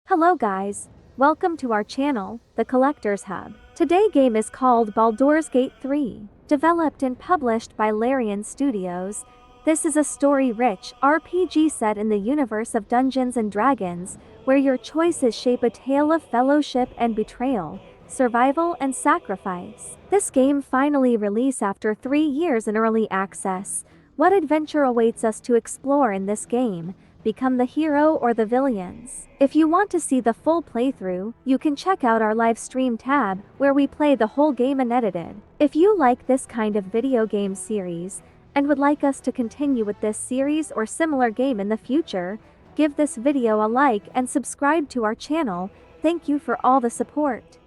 Hello guys, welcome to our channel, The Collector's Hub. Today game is called Baldur's Gate 3, developed and published by Larian Studios. This is a story-rich RPG set in the universe of Dungeons & Dragons, where your choices shape a tale of fellowship and betrayal, survival and sacrifice. This game finally released after 3 years in early access. What adventure awaits us to explore in this game? Become the hero or the villains. If you want to see the full playthrough, you can check out our live stream tab, where we play the whole game unedited. If you like this kind of video game series, and would like us to continue with this series or similar game in the future, give this video a like and subscribe to our channel. Thank you for all the support.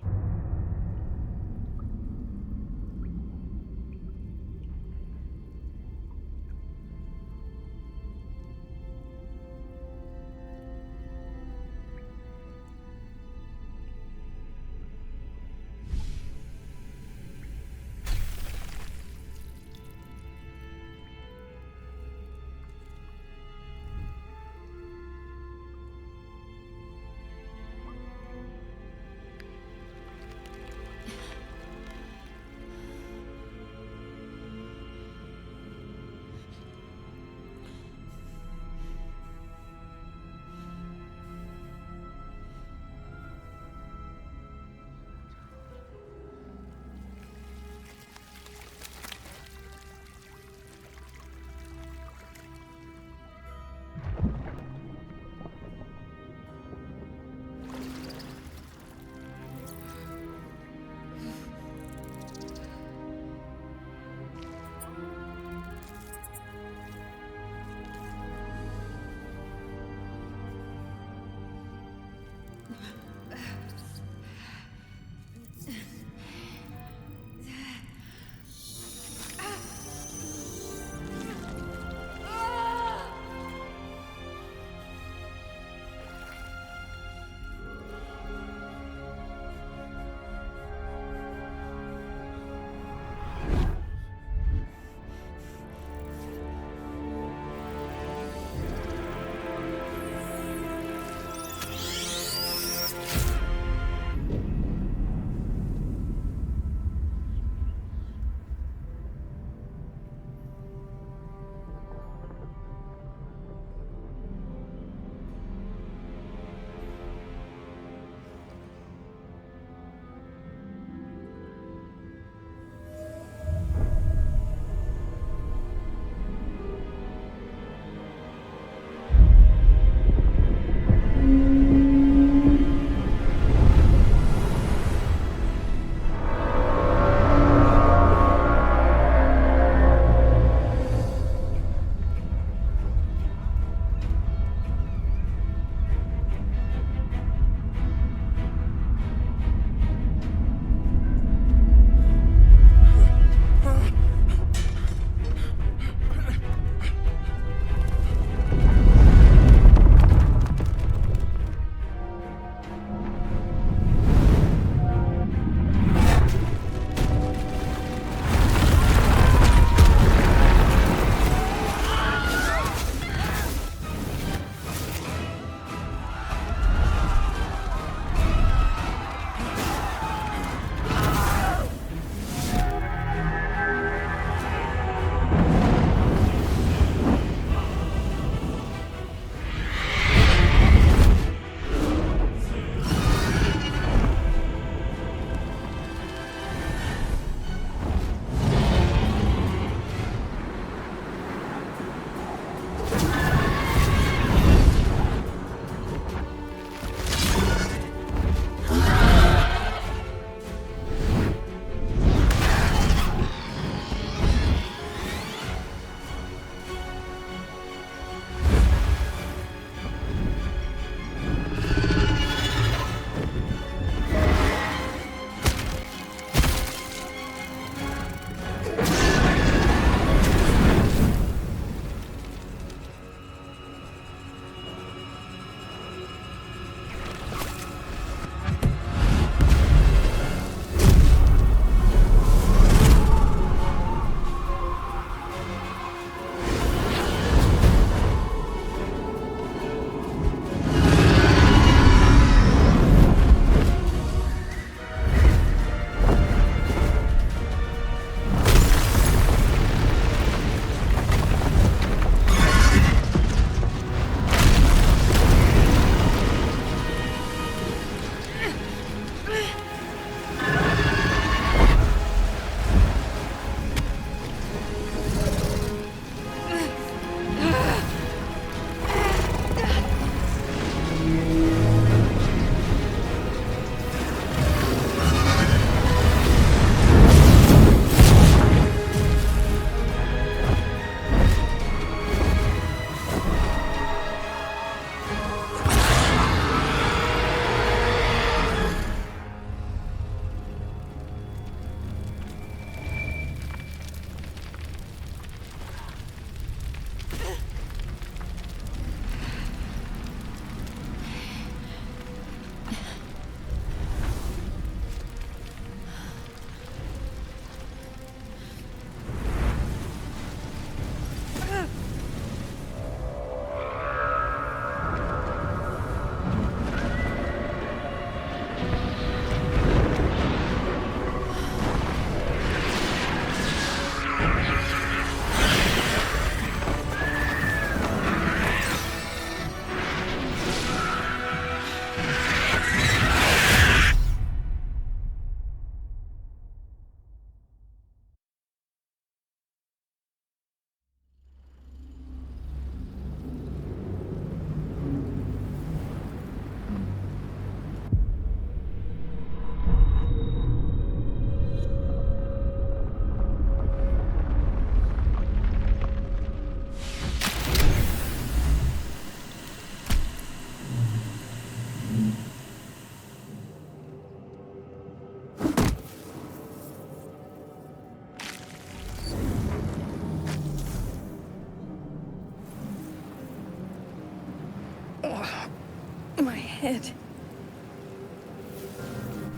My head.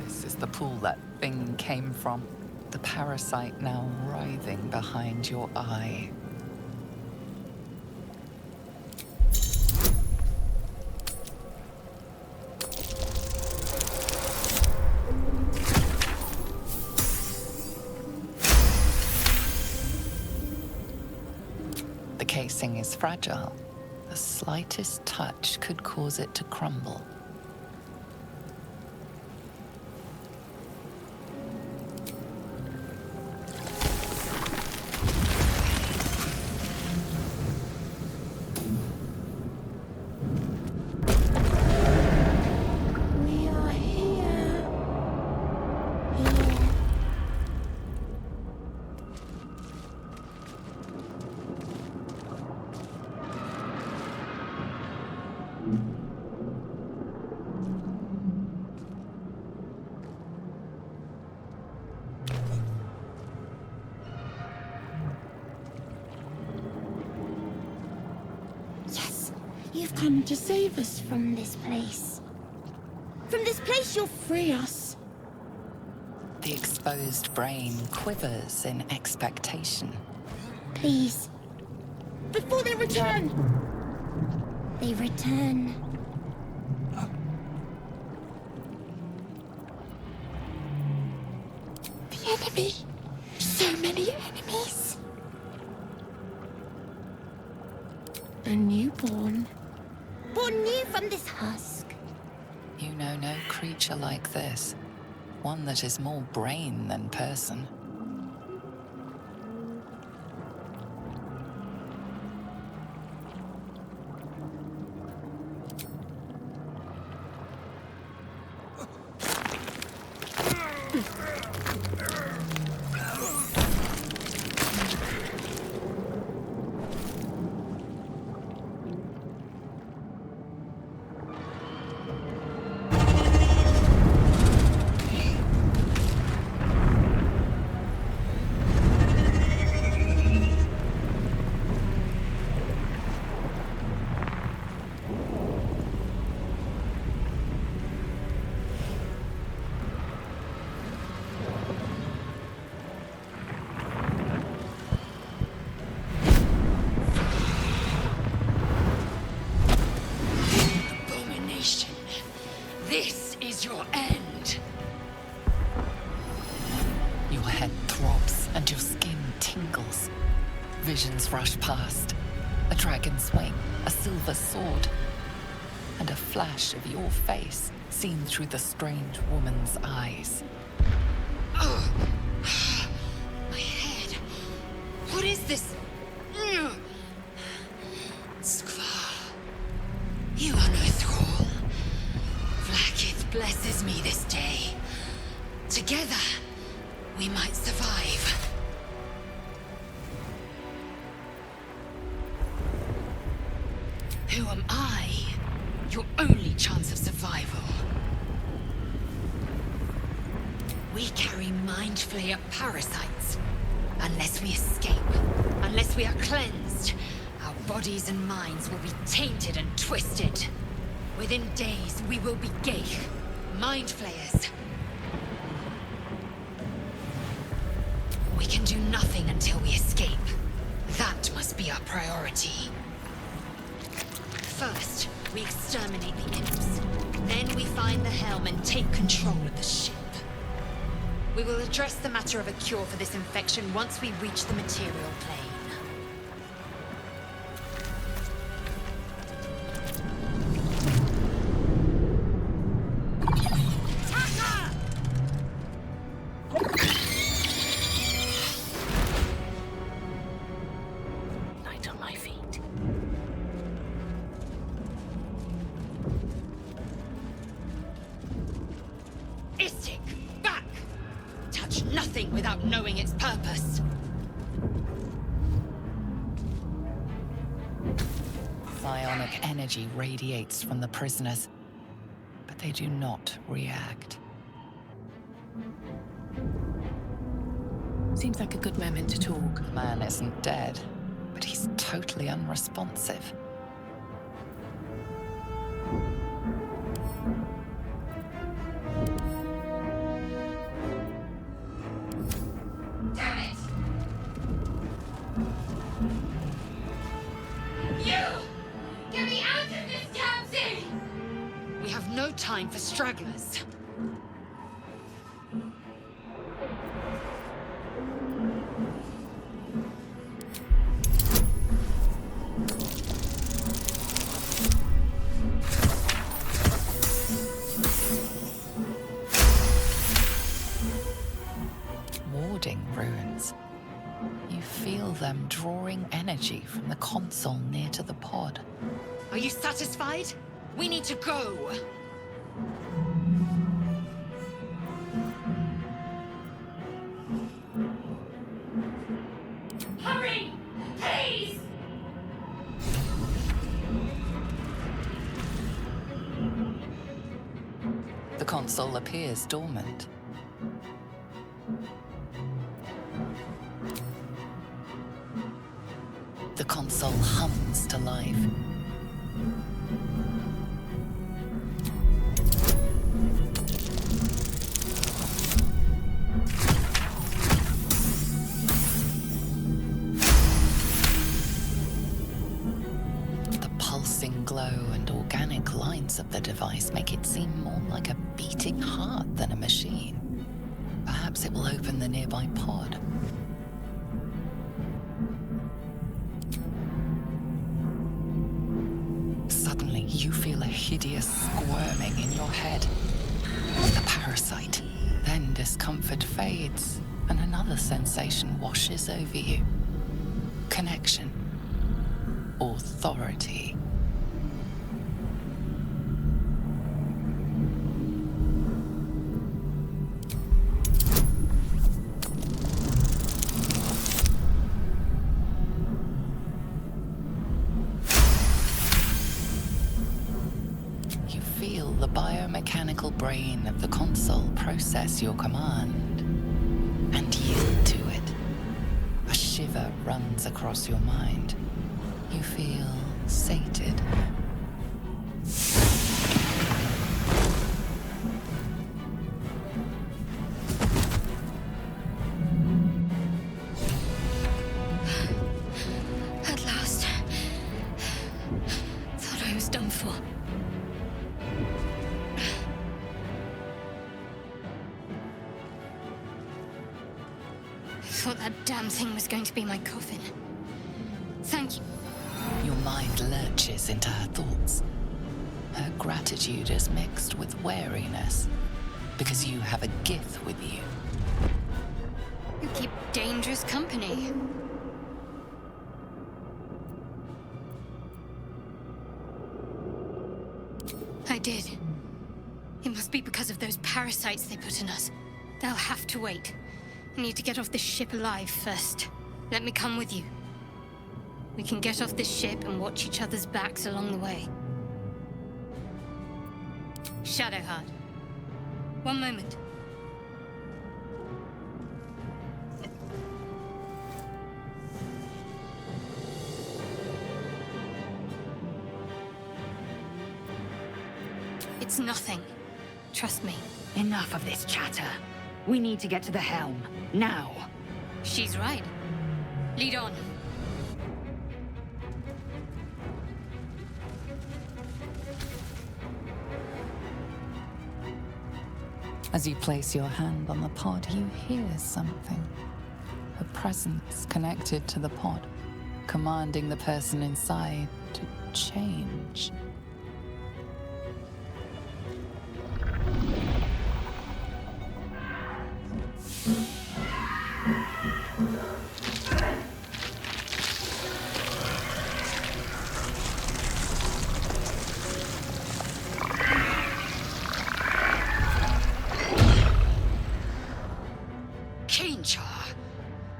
This is the pool that thing came from. The parasite now writhing behind your eye. The casing is fragile. The slightest touch could cause it to crumble. We are here. Yes, you've come to save us from this place. From this place, you'll free us. The exposed brain quivers in expectation. Please. Before they return! They return. The enemy. So many enemies. A newborn. Born new from this husk. You know no creature like this. One that is more brain than person. This is your end. Your head throbs and your skin tingles. Visions rush past. A dragon's wing, a silver sword, and a flash of your face seen through the strange woman's eyes. Oh, my head. What is this? Skvar, you are no thrall. Vlaakith blesses me this day. Together, we might survive. Who am I? Your only chance of survival. We carry mind flayer parasites. Unless we escape, unless we are cleansed, our bodies and minds will be tainted and twisted. Within days, we will be Geich, mind flayers. We can do nothing until we escape. That must be our priority. First, we exterminate the imps. Then we find the helm and take control of the ship. We will address the matter of a cure for this infection once we reach the material plane. Light on my feet. Istik, back! Touch nothing without knowing its purpose. Psionic energy radiates from the prisoners, but they do not react. Seems like a good moment to talk. The man isn't dead, but he's totally unresponsive. stragglers. Warding runes. You feel them drawing energy from the console near to the pod. Are you satisfied? We need to go. Hurry! Please! The console appears dormant. The console hums to life. The pulsing glow and organic lines of the device make it seem more like a beating heart than a machine. Perhaps it will open the nearby pod. Suddenly, you feel a hideous squirming in your head. The parasite. Then discomfort fades, and another sensation washes over you. Connection. Authority. You feel the biomechanical brain of the console process your command and yield to it. A shiver runs across your mind. You feel sated. At last. Thought I was done for. Thought that damn thing was going to be my coffin. Thank you. Your mind lurches into her thoughts. Her gratitude is mixed with wariness, because you have a gift with you. You keep dangerous company. I did. It must be because of those parasites they put in us. They'll have to wait. I need to get off this ship alive first. Let me come with you. We can get off this ship and watch each other's backs along the way. Shadowheart. One moment. It's nothing. Trust me. Enough of this chatter. We need to get to the helm. Now. She's right. Lead on. As you place your hand on the pod, you hear something. A presence connected to the pod, commanding the person inside to change.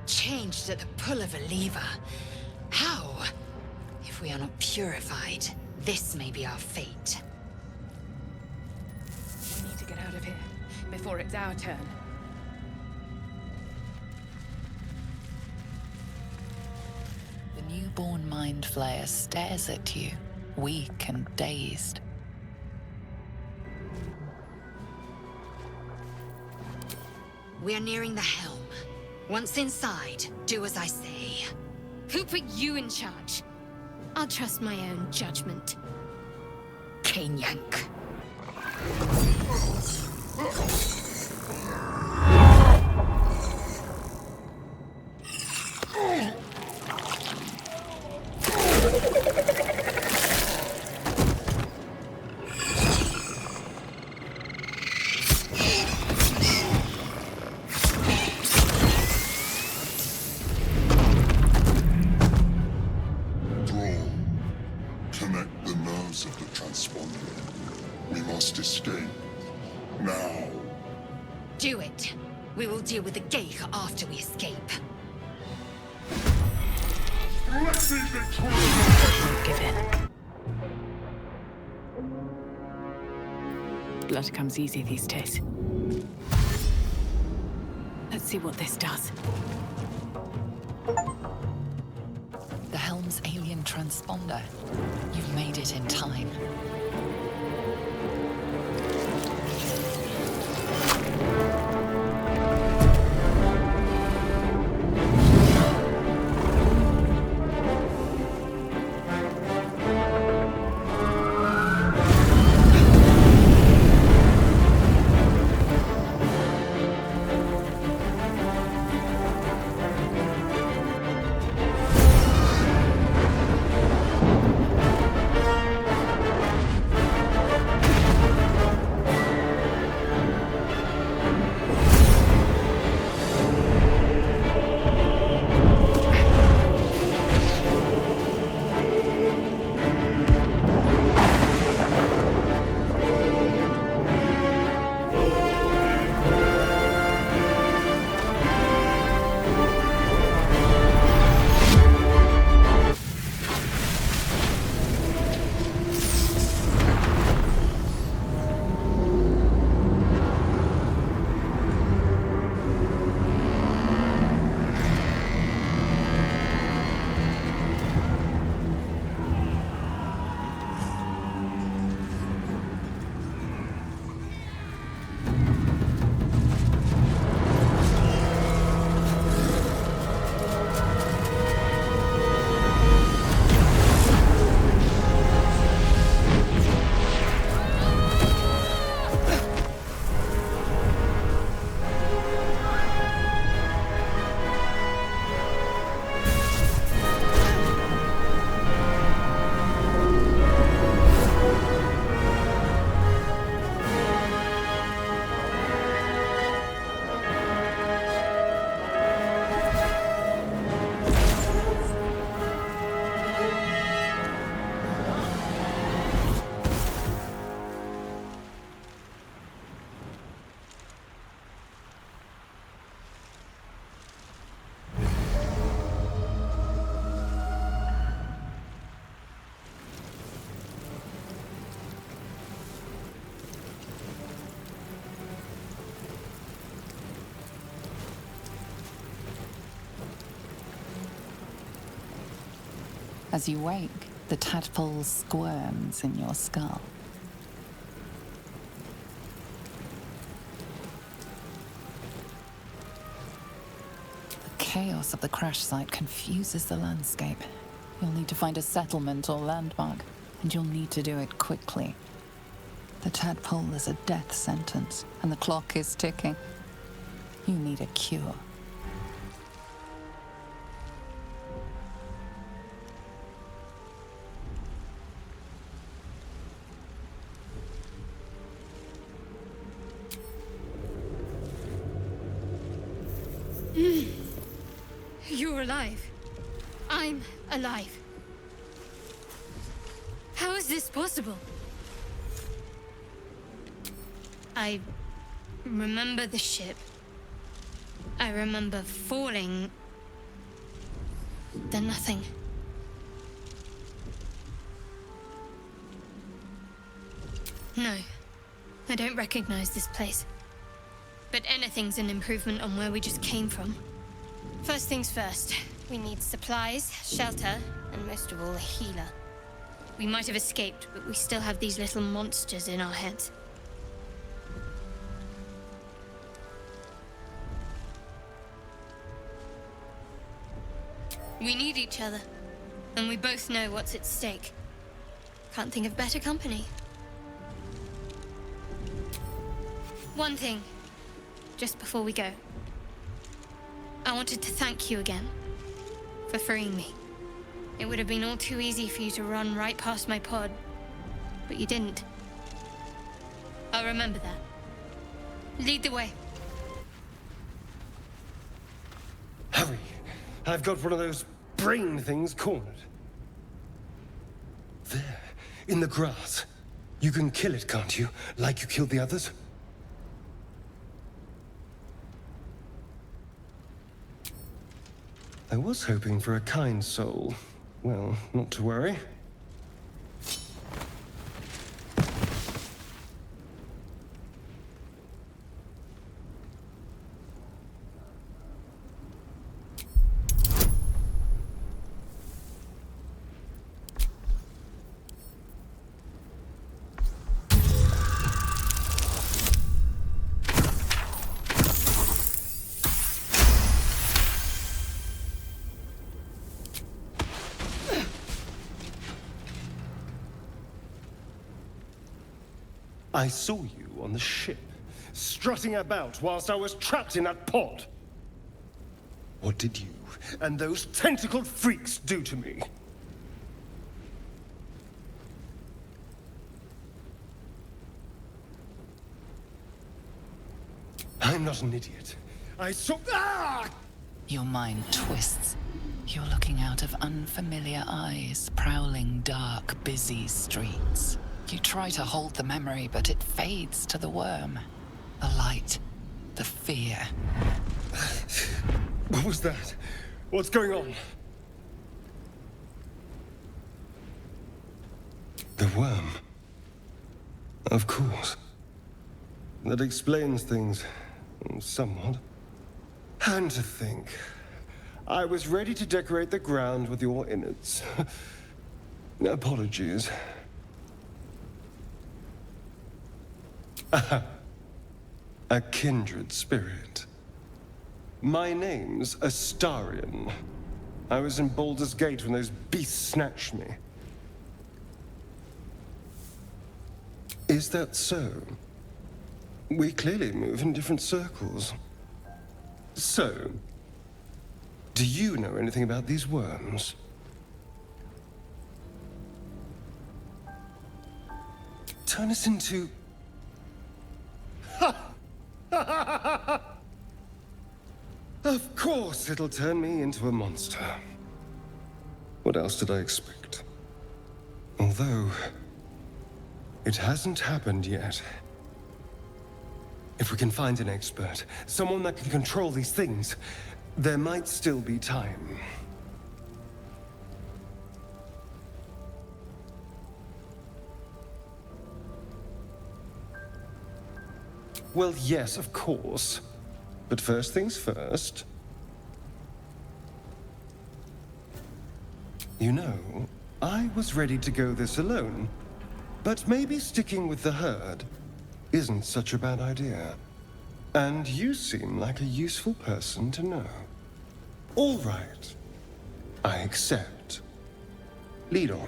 Changed at the pull of a lever. How? If we are not purified, this may be our fate. We need to get out of here before it's our turn. The newborn mind flayer stares at you, weak and dazed. We are nearing the helm. Once inside, do as I say. Who put you in charge? I'll trust my own judgment. Cane Yank. Connect the nerves of the transponder. We must escape. Now. Do it. We will deal with the Geich after we escape. Let me betray. Give in. Blood comes easy these days. Let's see what this does. The Helm's alien transponder. You've made it in time. As you wake, the tadpole squirms in your skull. The chaos of the crash site confuses the landscape. You'll need to find a settlement or landmark, and you'll need to do it quickly. The tadpole is a death sentence, and the clock is ticking. You need a cure. You're alive. I'm alive. How is this possible? I remember the ship. I remember falling. Then nothing. No, I don't recognize this place. But anything's an improvement on where we just came from. First things first, we need supplies, shelter, and most of all, a healer. We might have escaped, but we still have these little monsters in our heads. We need each other, and we both know what's at stake. Can't think of better company. One thing, just before we go. I wanted to thank you again for freeing me. It would have been all too easy for you to run right past my pod, but you didn't. I'll remember that. Lead the way. Hurry! I've got one of those brain things cornered. There, in the grass. You can kill it, can't you? Like you killed the others? I was hoping for a kind soul. Well, not to worry. I saw you on the ship, strutting about whilst I was trapped in that pod. What did you and those tentacled freaks do to me? I'm not an idiot. I saw... Ah! Your mind twists. You're looking out of unfamiliar eyes, prowling dark, busy streets. You try to hold the memory, but it fades to the worm. The light. The fear. What was that? What's going on? The worm. Of course. That explains things. Somewhat. And to think, I was ready to decorate the ground with your innards. Apologies. A kindred spirit. My name's Astarion. I was in Baldur's Gate when those beasts snatched me. Is that so? We clearly move in different circles. So, do you know anything about these worms? Turn us into... Of course it'll turn me into a monster. What else did I expect? Although, it hasn't happened yet. If we can find an expert, someone that can control these things, there might still be time. Well, yes, of course. But first things first. You know, I was ready to go this alone. But maybe sticking with the herd isn't such a bad idea. And you seem like a useful person to know. All right. I accept. Lead on.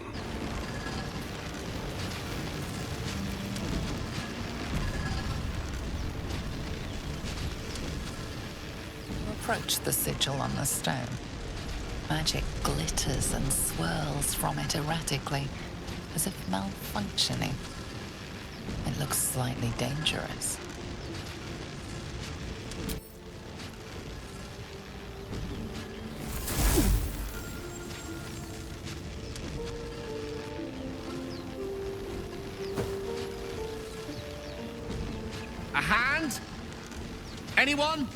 Approach the sigil on the stone. Magic glitters and swirls from it erratically, as if malfunctioning. It looks slightly dangerous. A hand? Anyone?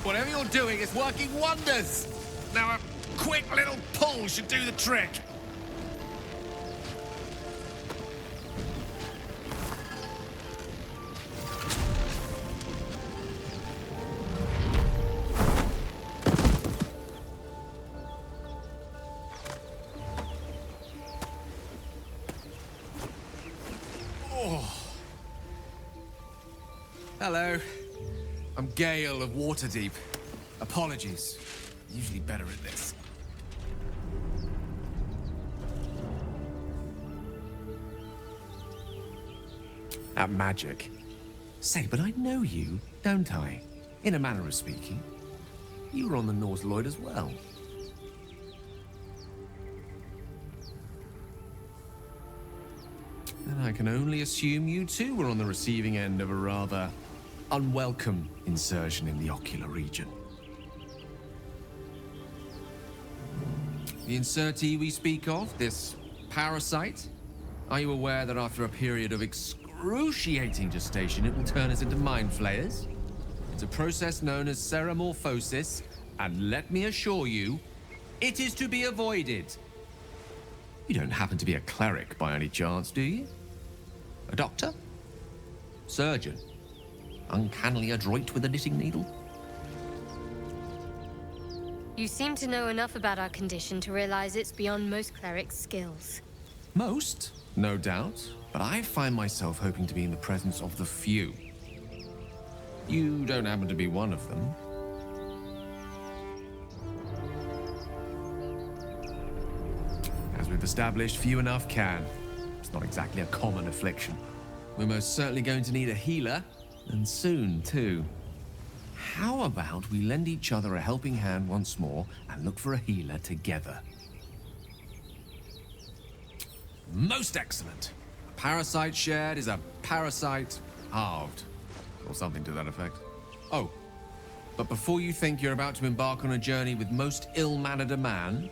Whatever you're doing is working wonders! Now a quick little pull should do the trick. Oh. Hello. I'm Gale of Waterdeep. Apologies. Usually better at this. At magic. Say, but I know you, don't I? In a manner of speaking. You were on the North Lloyd as well. And I can only assume you too were on the receiving end of a rather unwelcome insertion in the ocular region. The insertee we speak of, this parasite, are you aware that after a period of excruciating gestation, it will turn us into mind flayers? It's a process known as ceremorphosis, and let me assure you, it is to be avoided. You don't happen to be a cleric by any chance, do you? A doctor? Surgeon? Uncannily adroit with a knitting needle? You seem to know enough about our condition to realize it's beyond most clerics' skills. Most, no doubt, but I find myself hoping to be in the presence of the few. You don't happen to be one of them. As we've established, few enough can. It's not exactly a common affliction. We're most certainly going to need a healer, and soon, too. How about we lend each other a helping hand once more and look for a healer together? Most excellent. A parasite shared is a parasite halved. Or something to that effect. Oh, but before you think you're about to embark on a journey with most ill-mannered a man,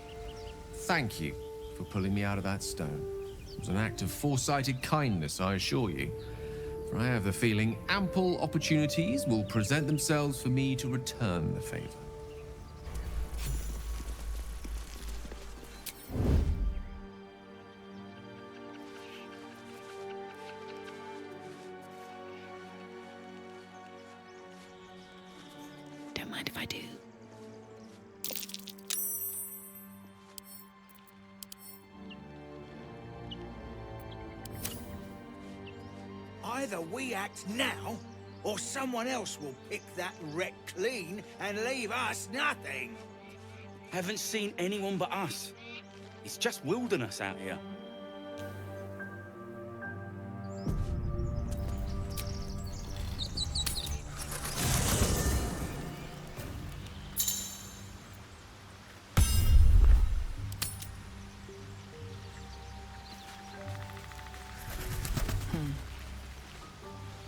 thank you for pulling me out of that stone. It was an act of foresighted kindness, I assure you. For I have the feeling ample opportunities will present themselves for me to return the favor. Don't mind if I do. Either we act now, or someone else will pick that wreck clean and leave us nothing. Haven't seen anyone but us. It's just wilderness out here.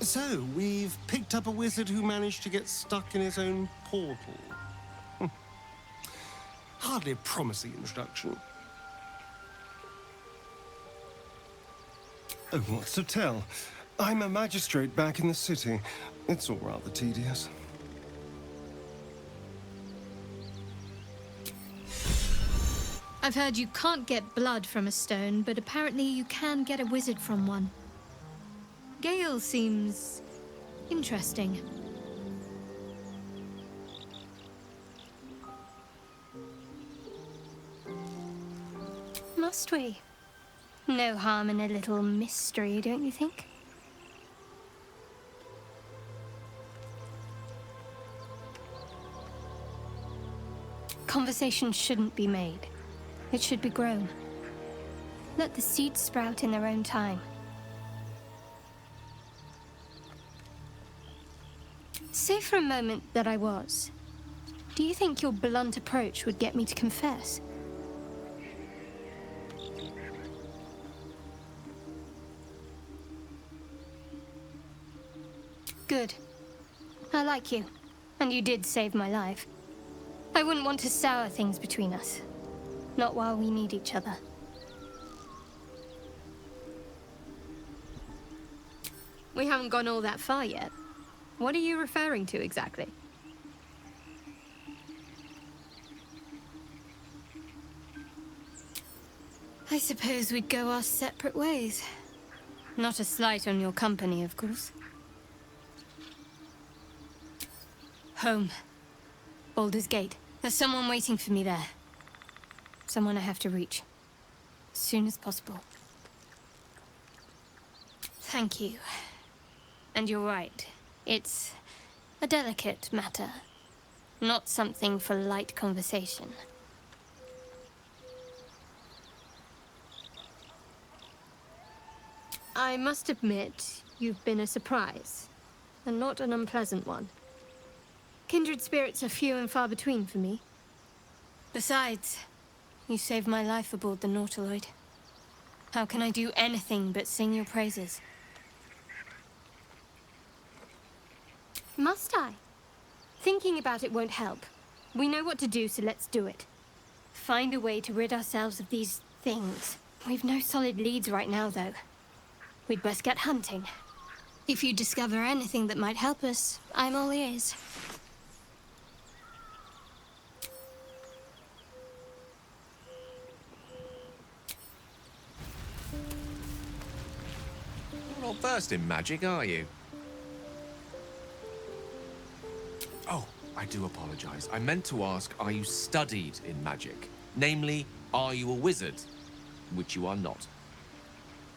So, we've picked up a wizard who managed to get stuck in his own portal. Hardly a promising introduction. Oh, what's to tell? I'm a magistrate back in the city. It's all rather tedious. I've heard you can't get blood from a stone, but apparently you can get a wizard from one. Gale seems interesting. Must we? No harm in a little mystery, don't you think? Conversation shouldn't be made. It should be grown. Let the seeds sprout in their own time. Say for a moment that I was. Do you think your blunt approach would get me to confess? Good. I like you. And you did save my life. I wouldn't want to sour things between us. Not while we need each other. We haven't gone all that far yet. What are you referring to exactly? I suppose we'd go our separate ways. Not a slight on your company, of course. Home. Baldur's Gate. There's someone waiting for me there. Someone I have to reach. As soon as possible. Thank you. And you're right. It's a delicate matter. Not something for light conversation. I must admit, you've been a surprise. And not an unpleasant one. Kindred spirits are few and far between for me. Besides, you saved my life aboard the Nautiloid. How can I do anything but sing your praises? Must I? Thinking about it won't help. We know what to do, so let's do it. Find a way to rid ourselves of these things. We've no solid leads right now, though. We'd best get hunting. If you discover anything that might help us, I'm all ears. You're not versed in magic, are you? Oh, I do apologize. I meant to ask, are you studied in magic? Namely, are you a wizard? Which you are not.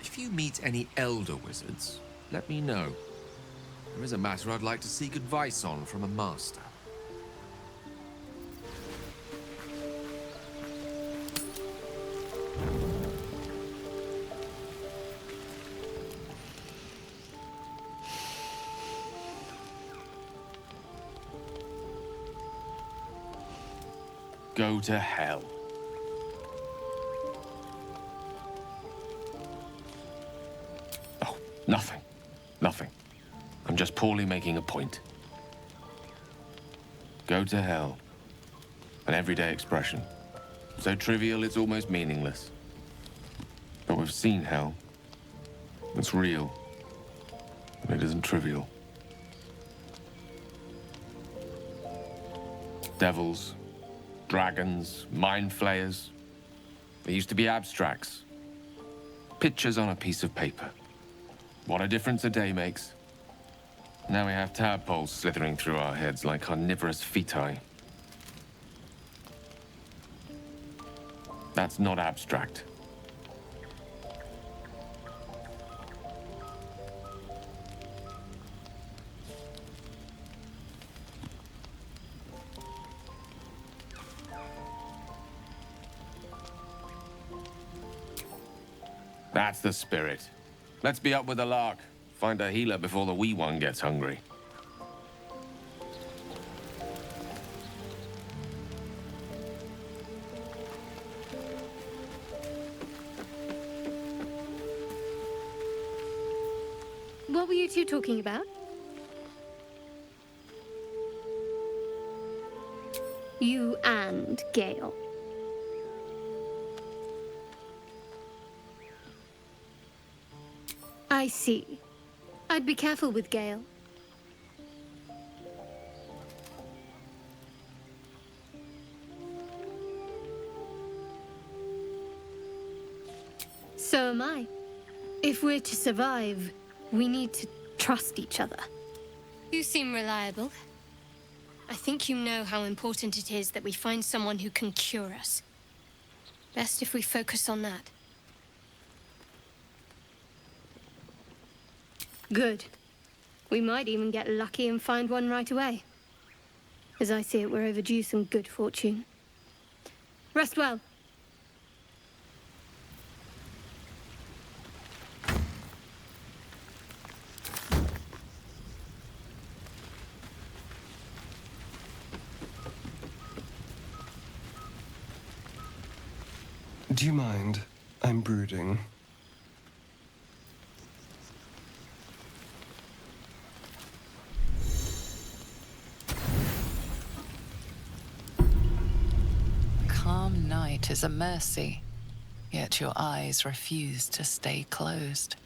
If you meet any elder wizards, let me know. There is a matter I'd like to seek advice on from a master. Go to hell. Oh, nothing. Nothing. I'm just poorly making a point. Go to hell. An everyday expression. So trivial it's almost meaningless. But we've seen hell. It's real. And it isn't trivial. Devils, dragons, mind flayers. They used to be abstracts. Pictures on a piece of paper. What a difference a day makes. Now we have tadpoles slithering through our heads like carnivorous feti. That's not abstract. That's the spirit. Let's be up with the lark. Find a healer before the wee one gets hungry. What were you two talking about? You and Gale. I see. I'd be careful with Gale. So am I. If we're to survive, we need to trust each other. You seem reliable. I think you know how important it is that we find someone who can cure us. Best if we focus on that. Good. We might even get lucky and find one right away. As I see it, we're overdue some good fortune. Rest well. Do you mind? I'm brooding. Calm night is a mercy, yet your eyes refuse to stay closed.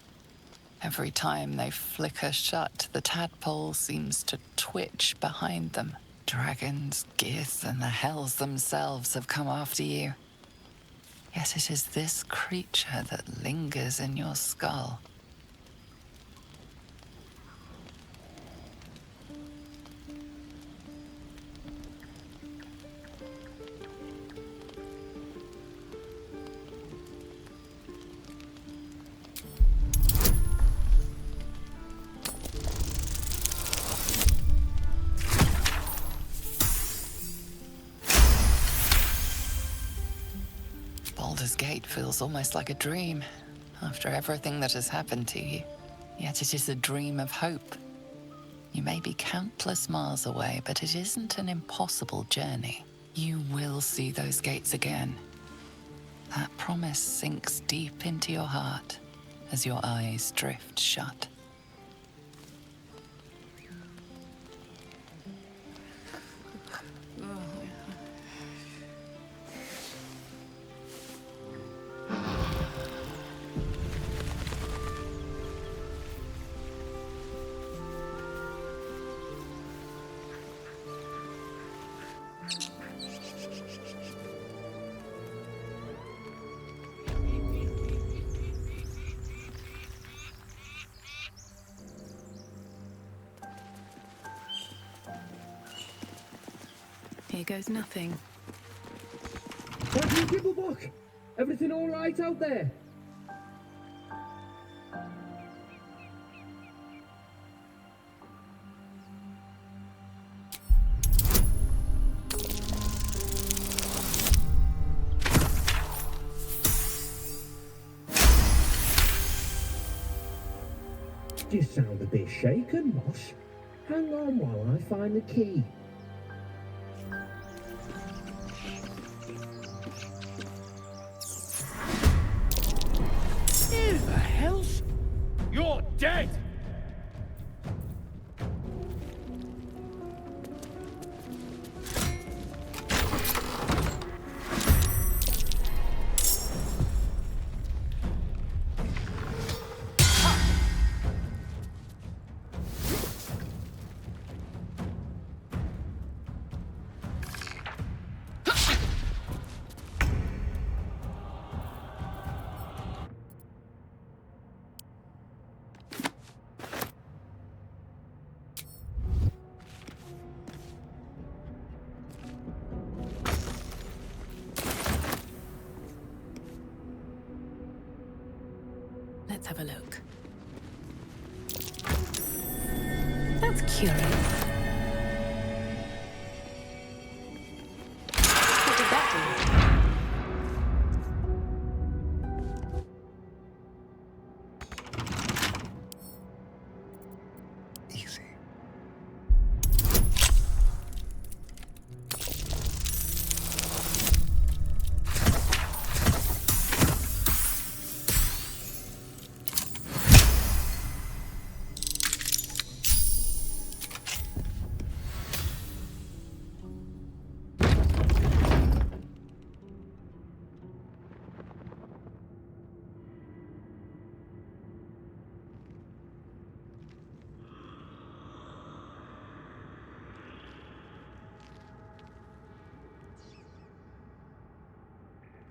Every time they flicker shut, the tadpole seems to twitch behind them. Dragons, gears, and the hells themselves have come after you. Yet it is this creature that lingers in your skull. Baldur's Gate feels almost like a dream, after everything that has happened to you. Yet it is a dream of hope. You may be countless miles away, but it isn't an impossible journey. You will see those gates again. That promise sinks deep into your heart as your eyes drift shut. Here goes nothing. Gibblebook! Everything all right out there? You sound a bit shaken, Moss. Hang on while I find the key. Who the hell's... You're dead! Let's have a look. That's curious. What did that do?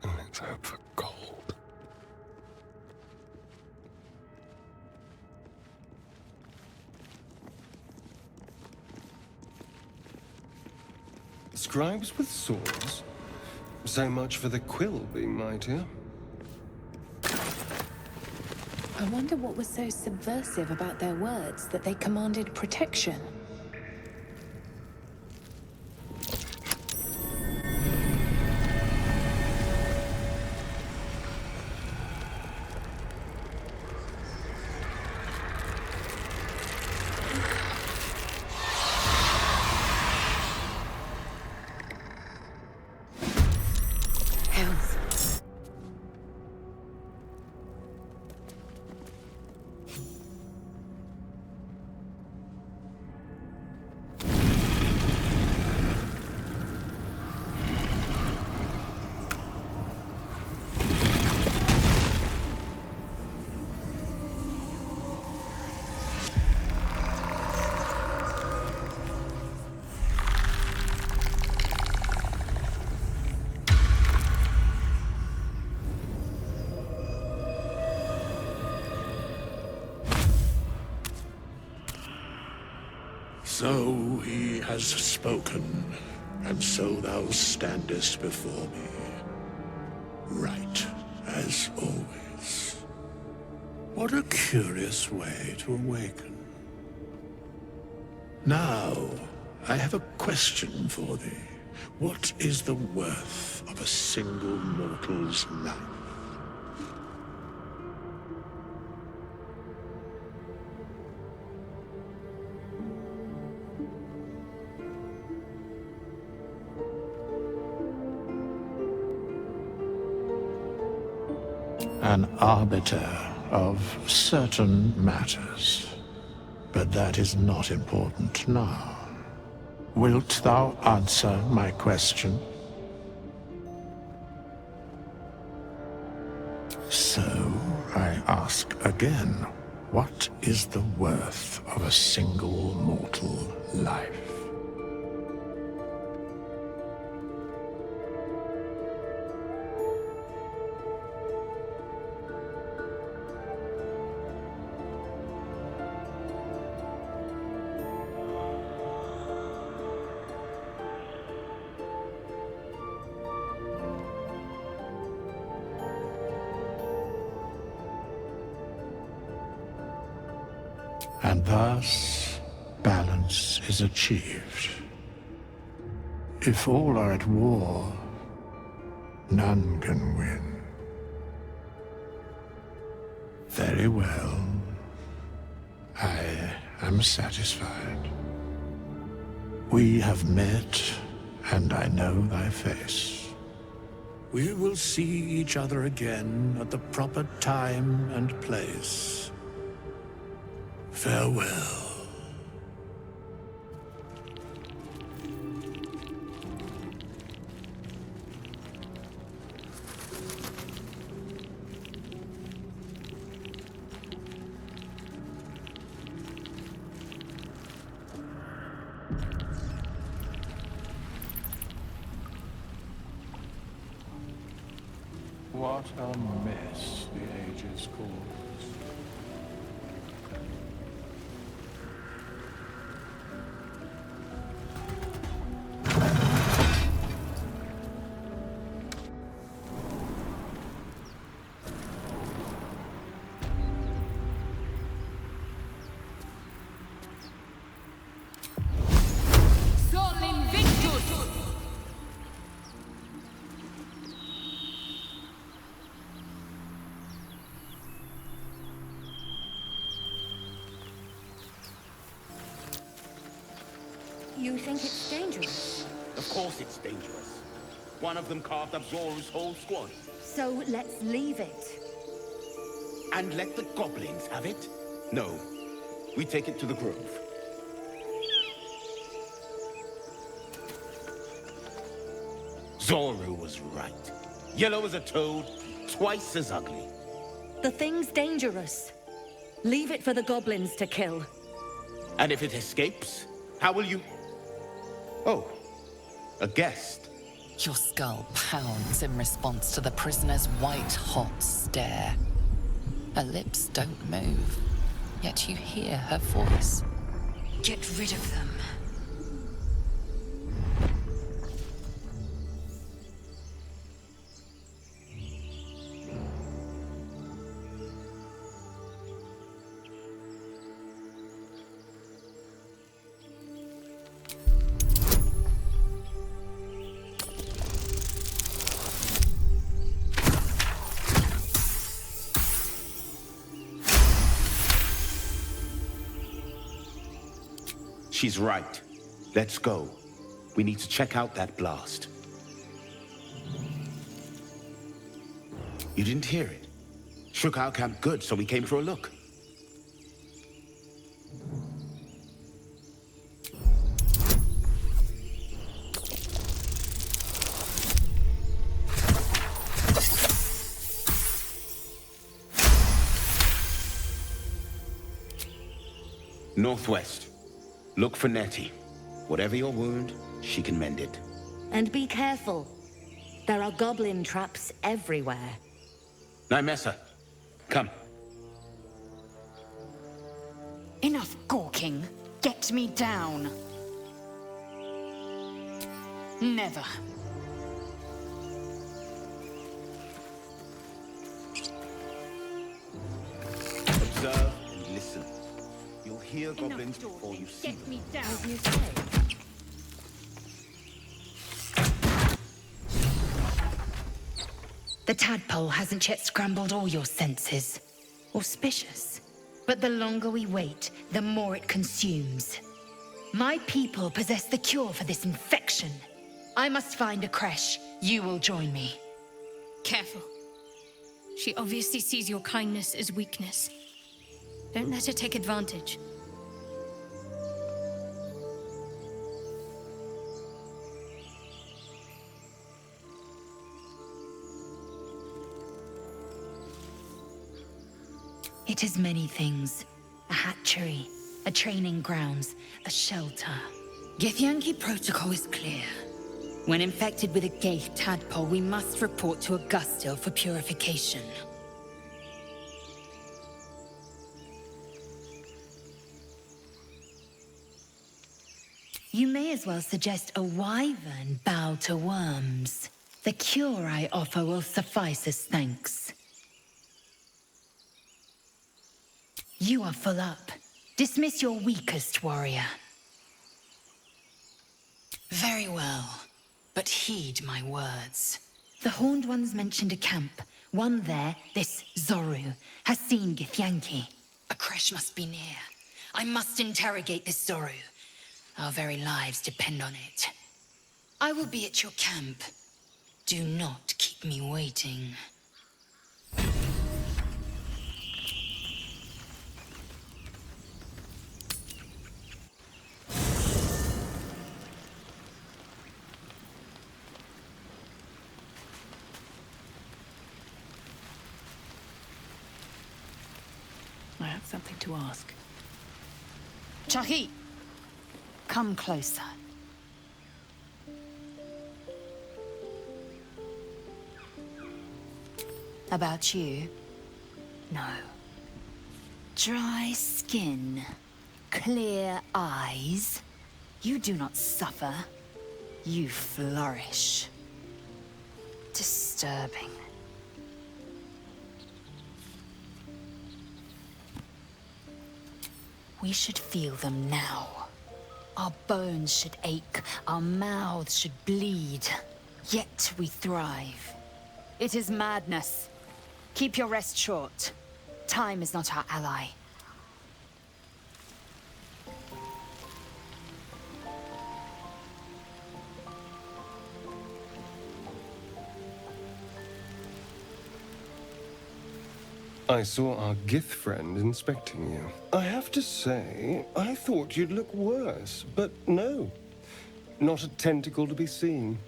Let's hope for gold. Scribes with swords? So much for the quill being mightier. I wonder what was so subversive about their words that they commanded protection. So he has spoken, and so thou standest before me. Right, as always. What a curious way to awaken. Now, I have a question for thee. What is the worth of a single mortal's life? An arbiter of certain matters. But that is not important now. Wilt thou answer my question? So, I ask again, what is the worth of a single mortal life? And thus, balance is achieved. If all are at war, none can win. Very well. I am satisfied. We have met, and I know thy face. We will see each other again at the proper time and place. Farewell. What a mess the ages cause. You think it's dangerous? Of course it's dangerous. One of them carved up Zorru's whole squad. So let's leave it. And let the goblins have it? No. We take it to the grove. Zorru was right. Yellow as a toad, twice as ugly. The thing's dangerous. Leave it for the goblins to kill. And if it escapes, how will you... Oh, a guest. Your skull pounds in response to the prisoner's white-hot stare. Her lips don't move, yet you hear her voice. Get rid of them. She's right. Let's go. We need to check out that blast. You didn't hear it? Shook our camp good, so we came for a look. Northwest. Look for Nettie. Whatever your wound, she can mend it. And be careful. There are goblin traps everywhere. Nymessa, come. Enough gawking. Get me down. Never. Observe and listen. You'll hear goblins before you see them. Get me down. As you say. The tadpole hasn't yet scrambled all your senses. Auspicious. But the longer we wait, the more it consumes. My people possess the cure for this infection. I must find a creche. You will join me. Careful. She obviously sees your kindness as weakness. Don't let her take advantage. It is many things. A hatchery, a training grounds, a shelter. Githyanki protocol is clear. When infected with a Gaith tadpole, we must report to Augustil for purification. You may as well suggest a wyvern bow to worms. The cure I offer will suffice as thanks. You are full up. Dismiss your weakest warrior. Very well, but heed my words. The Horned Ones mentioned a camp. One there, this Zoru, has seen Githyanki. A creche must be near. I must interrogate this Zoru. Our very lives depend on it. I will be at your camp. Do not keep me waiting. I have something to ask. Chahi! Come closer. About you? No. Dry skin, clear eyes. You do not suffer. You flourish. Disturbing. We should feel them now. Our bones should ache, our mouths should bleed. Yet we thrive. It is madness. Keep your rest short. Time is not our ally. I saw our Gith friend inspecting you. I have to say, I thought you'd look worse, but no. Not a tentacle to be seen.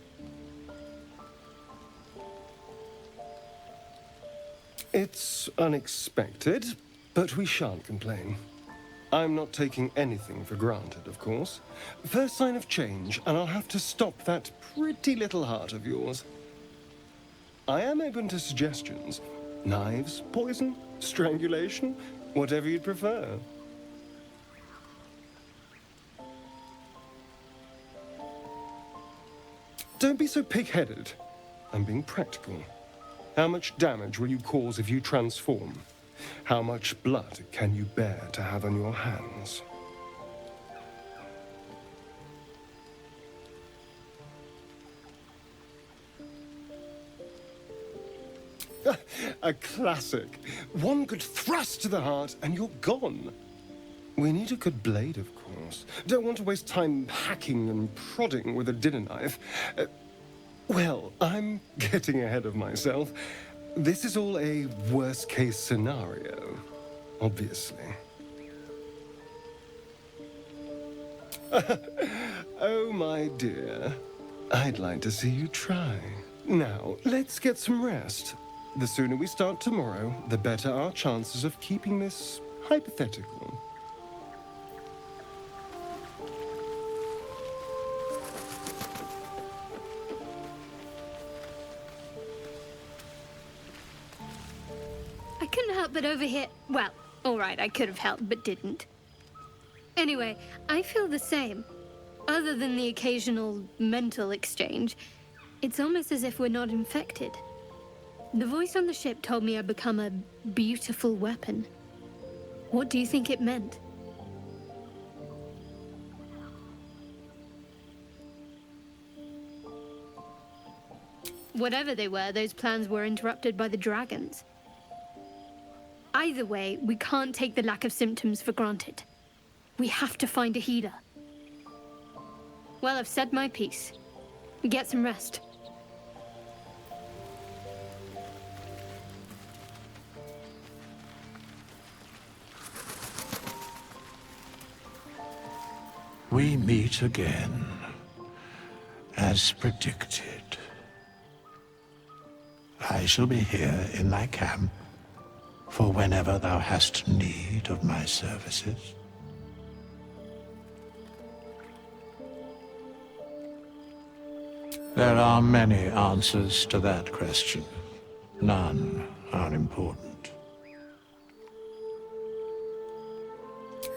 It's unexpected, but we shan't complain. I'm not taking anything for granted, of course. First sign of change, and I'll have to stop that pretty little heart of yours. I am open to suggestions. Knives, poison, strangulation, whatever you'd prefer. Don't be so pig-headed. I'm being practical. How much damage will you cause if you transform? How much blood can you bear to have on your hands? A classic. One good thrust to the heart and you're gone. We need a good blade, of course. Don't want to waste time hacking and prodding with a dinner knife. Well, I'm getting ahead of myself. This is all a worst-case scenario, obviously. Oh, my dear. I'd like to see you try. Now, let's get some rest. The sooner we start tomorrow, the better our chances of keeping this hypothetical. I couldn't help but overhear. Well, alright, I could have helped, but didn't. Anyway, I feel the same. Other than the occasional mental exchange, it's almost as if we're not infected. The voice on the ship told me I'd become a beautiful weapon. What do you think it meant? whatever they were, those plans were interrupted by the dragons. Either way, we can't take the lack of symptoms for granted. We have to find a healer. Well, I've said my piece. Get some rest. We meet again, as predicted. I shall be here in thy camp for whenever thou hast need of my services. There are many answers to that question. None are important.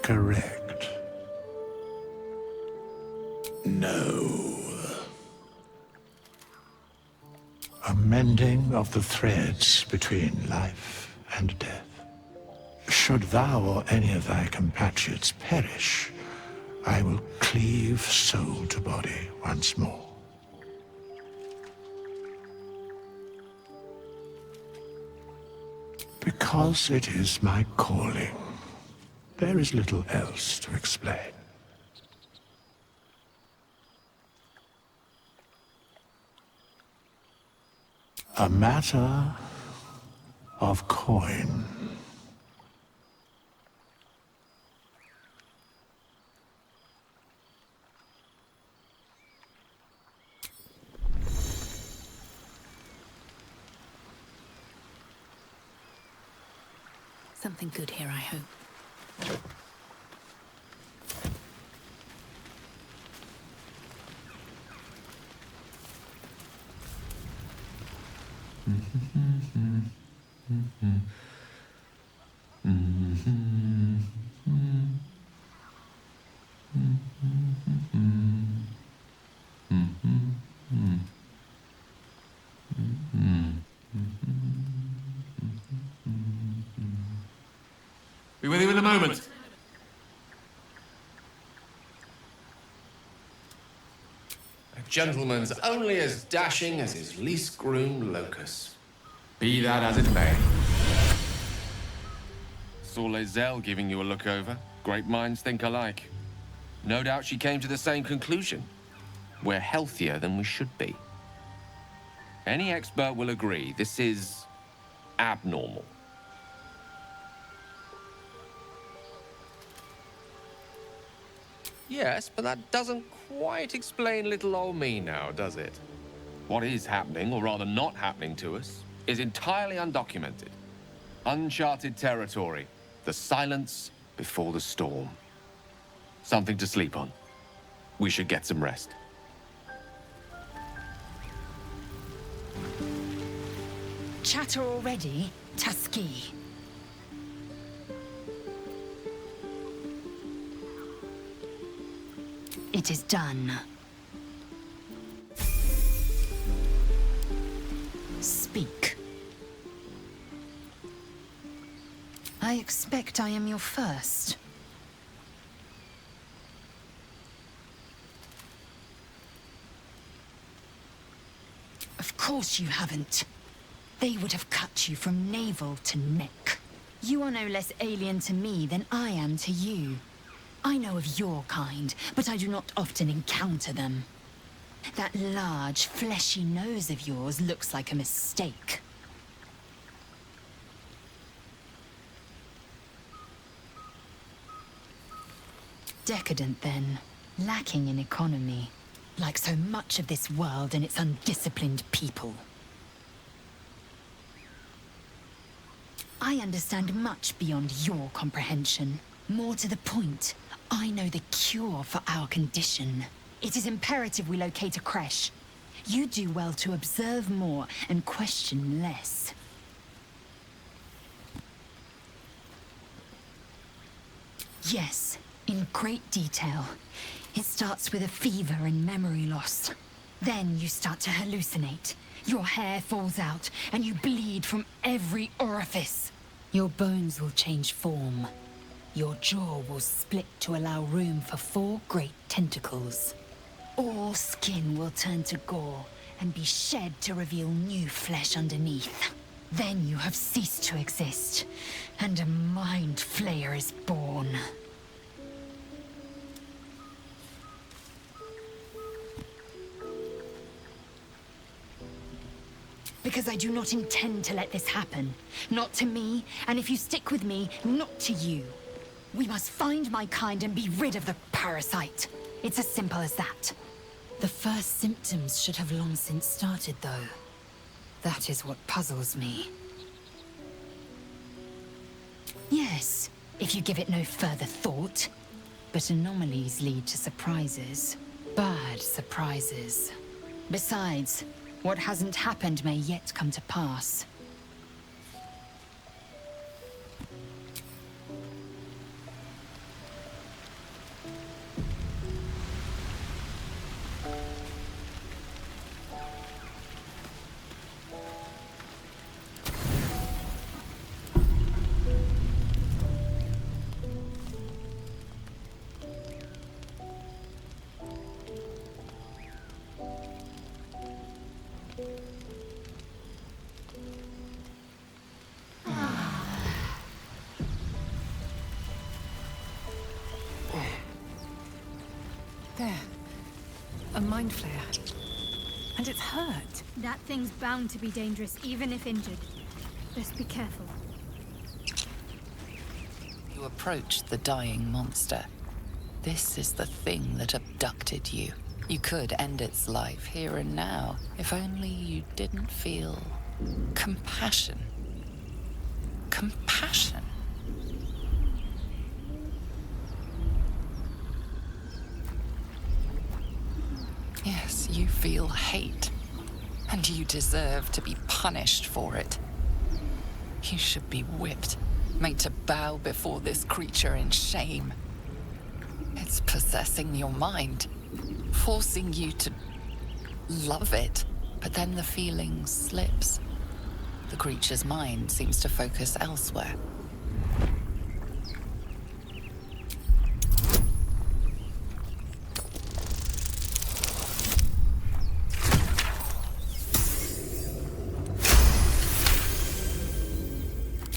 Correct. No. A mending of the threads between life and death. Should thou or any of thy compatriots perish, I will cleave soul to body once more. Because it is my calling, there is little else to explain. A matter of coin. Something good here, I hope. Be with you in a moment. A gentleman's only as dashing as his least groomed locus. Be that as it may. Saw Lae'zel giving you a look over. Great minds think alike. No doubt she came to the same conclusion. We're healthier than we should be. Any expert will agree this is abnormal. Yes, but that doesn't quite explain little old me now, does it? What is happening, or rather not happening to us, is entirely undocumented. Uncharted territory. The silence before the storm. Something to sleep on. We should get some rest. Chatter already, Tuskee? It is done. Speak. I expect I am your first. Of course you haven't. They would have cut you from navel to neck. You are no less alien to me than I am to you. I know of your kind, but I do not often encounter them. That large, fleshy nose of yours looks like a mistake. Decadent, then. Lacking in economy. Like so much of this world and its undisciplined people. I understand much beyond your comprehension. More to the point, I know the cure for our condition. It is imperative we locate a creche. You do well to observe more and question less. Yes, in great detail. It starts with a fever and memory loss. Then you start to hallucinate. Your hair falls out, and you bleed from every orifice. Your bones will change form. Your jaw will split to allow room for 4 great tentacles. All skin will turn to gore, and be shed to reveal new flesh underneath. Then you have ceased to exist, and a mind flayer is born. Because I do not intend to let this happen. Not to me, and if you stick with me, not to you. We must find my kind and be rid of the parasite. It's as simple as that. The first symptoms should have long since started, though. That is what puzzles me. Yes, if you give it no further thought. But anomalies lead to surprises. Bad surprises. Besides, what hasn't happened may yet come to pass. There. A mind flayer. And it's hurt. That thing's bound to be dangerous, even if injured. Just be careful. You approach the dying monster. This is the thing that abducted you. You could end its life here and now, if only you didn't feel compassion. Compassion. Yes, you feel hate, and you deserve to be punished for it. You should be whipped, made to bow before this creature in shame. It's possessing your mind, forcing you to love it, but then the feeling slips. The creature's mind seems to focus elsewhere.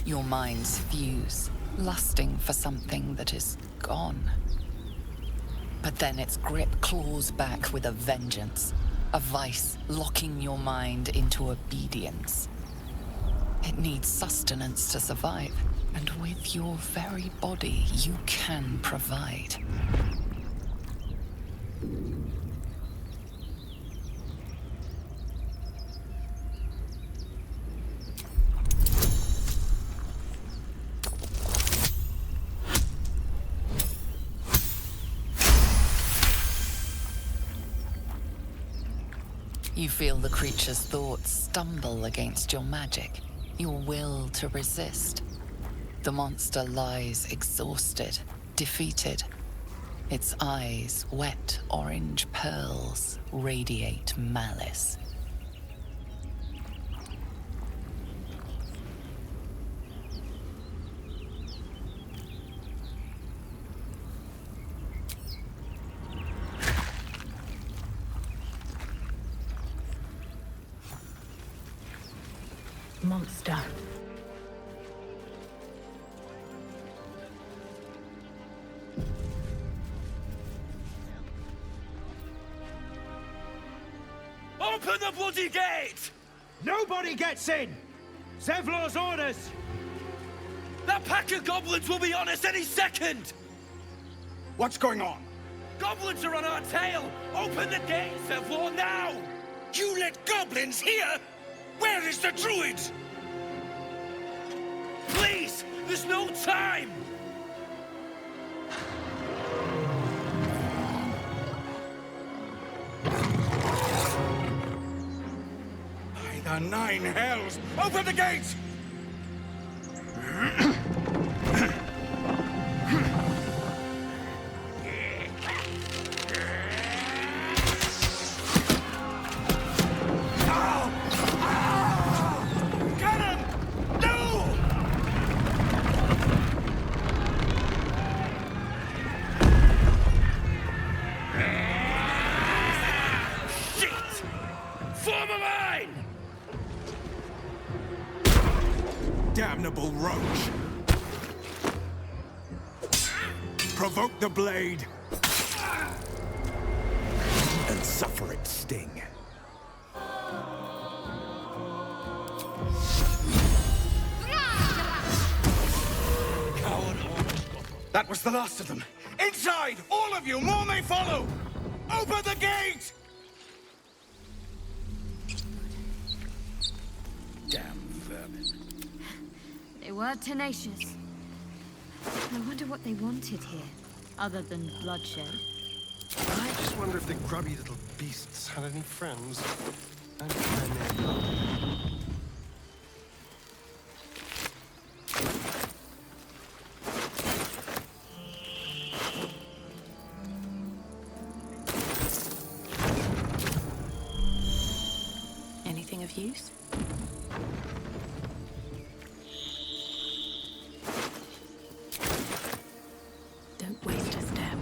Your minds fuse, lusting for something that is gone. But then its grip claws back with a vengeance, a vice locking your mind into obedience. It needs sustenance to survive, and with your very body, you can provide. You feel the creature's thoughts stumble against your magic, your will to resist. The monster lies exhausted, defeated. Its eyes, wet orange pearls, radiate malice. Monster. Open the bloody gate! Nobody gets in! Zevlor's orders! That pack of goblins will be on us any second! What's going on? Goblins are on our tail! Open the gate, Zevlor, now! You let goblins here? Where is the druid? Please! There's no time! By the nine hells! Open the gate! roach! Provoke the blade! And suffer its sting. That was the last of them. Inside! All of you! More may follow! Open the gate! Damn vermin. They were tenacious. I wonder what they wanted here, other than bloodshed. I just wonder if the grubby little beasts had any friends. And their name. Anything of use? Don't waste a step.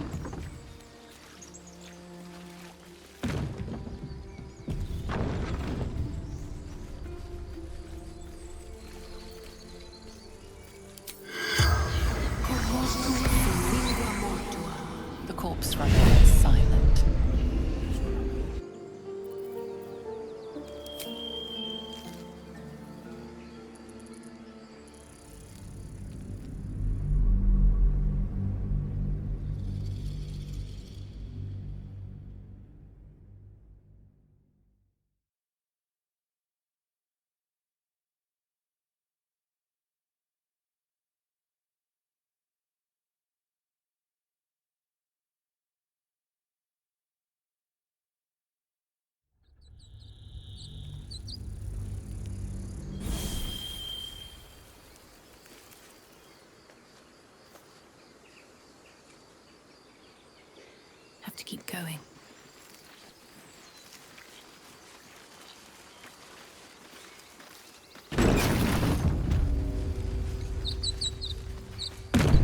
The corpse remains silent. Have to keep going.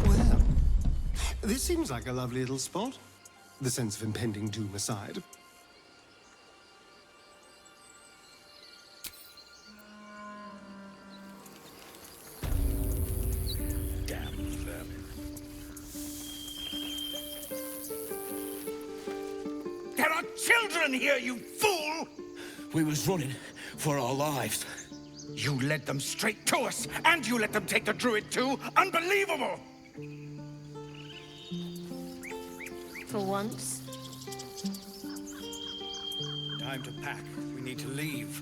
Well, this seems like a lovely little spot. The sense of impending doom aside. Damn vermin. There are children here, you fool! We was running for our lives. You led them straight to us, and you let them take the druid too? Unbelievable! For once. Time to pack. We need to leave.